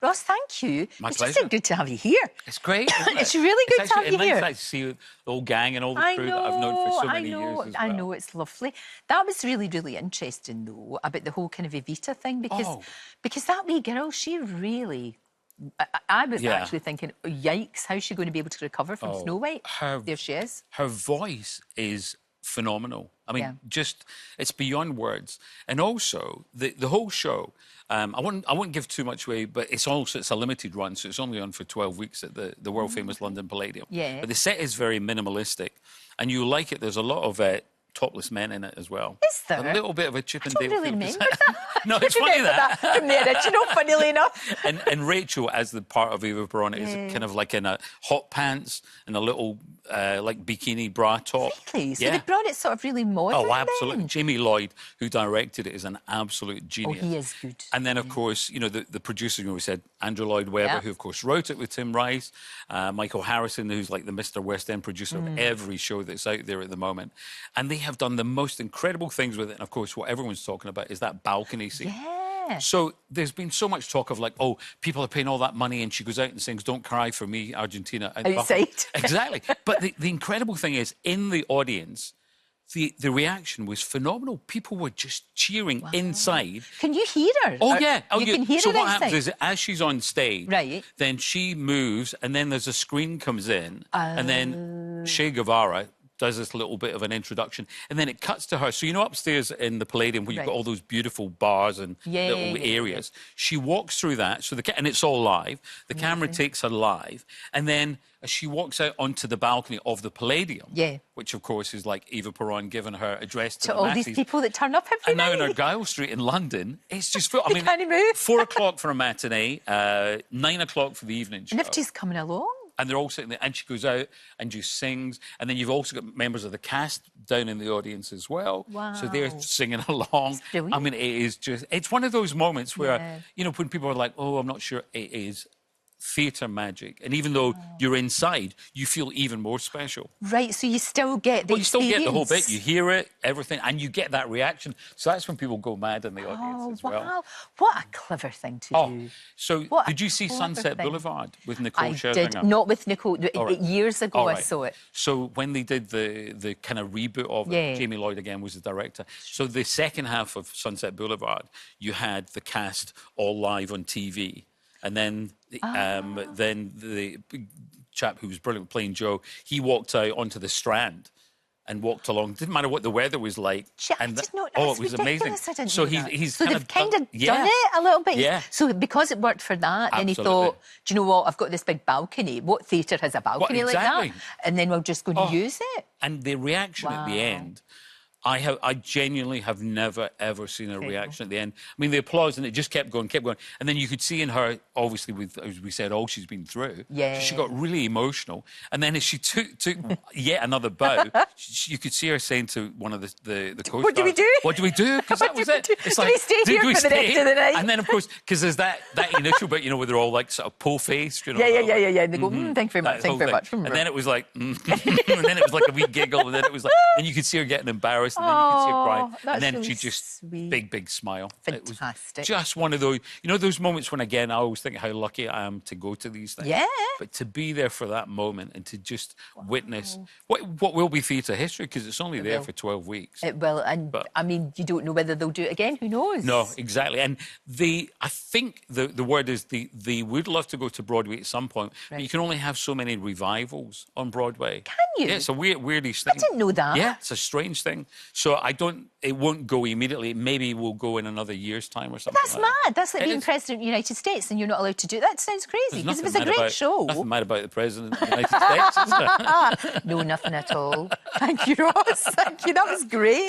Ross, thank you. My it's pleasure. just so good to have you here. It's great, isn't it? It's really good to have you here. It's nice to see the whole gang and all the crew that I've known for so many years as well. I know, it's lovely. That was really, really interesting, though, about the whole kind of Evita thing, because that wee girl, she really... I was actually thinking, oh, yikes, how's she going to be able to recover from Snow White? There she is. Her voice is phenomenal. I mean, just, it's beyond words. And also, the whole show, I won't give too much away, but it's a limited run, so it's only on for 12 weeks at the world-famous London Palladium. Yeah. But the set is very minimalistic, and you like it. There's a lot of topless men in it as well. Is there? A little bit of a Chip and Dale. I don't really remember that. No, it's funny that. From the original, funnily enough. And Rachel, as the part of Eva Peron, is kind of like in a hot pants and a little like bikini bra top. Really? So they brought it sort of really modern. Oh, absolutely. Then? Jamie Lloyd, who directed it, is an absolute genius. Oh, he is good. And then, of course, you know, the producer, we said, Andrew Lloyd Webber, who, of course, wrote it with Tim Rice, Michael Harrison, who's like the Mr. West End producer of every show that's out there at the moment. And they have done the most incredible things with it. And, of course, what everyone's talking about is that balcony scene. Yeah. So there's been so much talk of like, oh, people are paying all that money, and she goes out and sings "Don't Cry for Me, Argentina." Outside. Exactly. But the incredible thing is, in the audience, the reaction was phenomenal. People were just cheering inside. Can you hear her? Oh, yeah. Oh, you can hear so her what outside? happens is, as she's on stage, right, then she moves, and then there's a screen comes in, and then Che Guevara does this little bit of an introduction, and then it cuts to her. So, you know, upstairs in the Palladium where you've got all those beautiful bars and little areas, she walks through that, so and it's all live. The camera takes her live, and then as she walks out onto the balcony of the Palladium, which, of course, is like Eva Peron giving her address to the all masses. these people that turn up every night. And now in Argyle Street in London, it's just full. I mean, can't move. 4 o'clock for a matinee, 9 o'clock for the evening show. And if she's coming along? And they're all sitting there, and she goes out and just sings. And then you've also got members of the cast down in the audience as well. Wow. So they're singing along. I mean, it is just, it's one of those moments where, you know, when people are like, oh, I'm not sure, it is theatre magic. And even though you're inside, you feel even more special. Right, so you still get the you still get the whole bit. You hear it, everything, and you get that reaction. So that's when people go mad in the audience as well. Wow, what a clever thing to do. So did you see Sunset Boulevard with Nicole Scherzinger? I did, not with Nicole. Years ago I saw it. So when they did the kind of reboot of it, Jamie Lloyd again was the director. So the second half of Sunset Boulevard, you had the cast all live on TV. And then, then the chap who was brilliant playing Joe, he walked out onto the Strand and walked along. Didn't matter what the weather was like. And it was amazing. So he's so kind they've of kind of done it a little bit. Yeah. So because it worked for that, then he thought, do you know what? I've got this big balcony. What theatre has a balcony like that? And then we'll just go and use it. And the reaction at the end. I genuinely have never, ever seen a reaction at the end. I mean, the applause, and it just kept going. And then you could see in her, obviously, with, as we said, all she's been through. Yeah. She got really emotional. And then as she took yet another bow, you could see her saying to one of the co-stars, what do we do? What do we do? Because that was it. It's like, do we stay here for the rest of the night? And then, of course, because there's that initial bit, you know, where they're all like sort of po-faced, you know. Yeah. And they go, thank you very much, thank you very much. And then it was like, and then it was like a wee giggle, and then it was like, and you could see her getting embarrassed, and then you could see her crying. And then she just, big smile. Fantastic. It was just one of those, you know, those moments when, again, I always think how lucky I am to go to these things. Yeah. But to be there for that moment and to just witness what will be theatre history, because it's only there for 12 weeks. It will. And, I mean, you don't know whether they'll do it again. Who knows? No, exactly. And I think the word is they would love to go to Broadway at some point, but you can only have so many revivals on Broadway. Can you? Yeah, it's a weirdish thing. I didn't know that. Yeah, it's a strange thing. So it won't go immediately. Maybe we'll go in another year's time or something. That's mad. That's like being president of the United States and you're not allowed to do it. That sounds crazy, because it was a great show. Nothing mad about the president of the United States, is there? No, nothing at all. Thank you, Ross. Thank you. That was great.